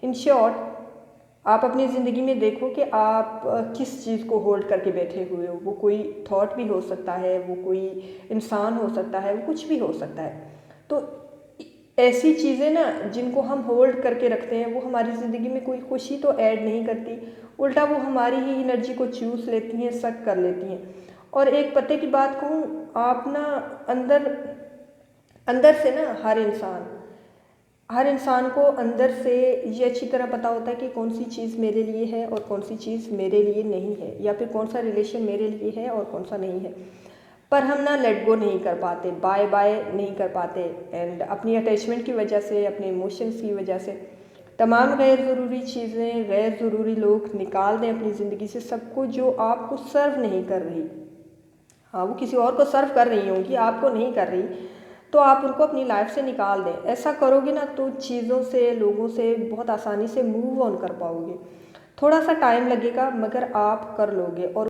In short, आप अपनी ज़िंदगी में देखो कि आप किस चीज़ को होल्ड करके बैठे हुए हो। वो कोई थॉट भी हो सकता है, वो कोई इंसान हो सकता है, वो कुछ भी हो सकता है। तो ऐसी चीज़ें ना जिनको हम होल्ड करके रखते हैं, वो हमारी ज़िंदगी में कोई खुशी तो ऐड नहीं करती, उल्टा वो हमारी ही एनर्जी को चूस लेती हैं, सक कर लेती हैं। और एक पते की बात कहूँ, आप ना अंदर अंदर से ना हर इंसान को अंदर से ये अच्छी तरह पता होता है कि कौन सी चीज़ मेरे लिए है और कौन सी चीज़ मेरे लिए नहीं है, या फिर कौन सा रिलेशन मेरे लिए है और कौन सा नहीं है। पर हम ना लेट गो नहीं कर पाते, बाय बाय नहीं कर पाते, एंड अपनी अटैचमेंट की वजह से, अपने इमोशंस की वजह से तमाम गैर ज़रूरी चीज़ें, गैर ज़रूरी लोग निकाल दें अपनी ज़िंदगी से सबको, जो आपको सर्व नहीं कर रही। हाँ, वो किसी और को सर्व कर रही होंगी, आपको नहीं कर रही, तो आप उनको अपनी लाइफ से निकाल दें। ऐसा करोगे ना तो चीज़ों से, लोगों से बहुत आसानी से मूव ऑन कर पाओगे। थोड़ा सा टाइम लगेगा, मगर आप कर लोगे। और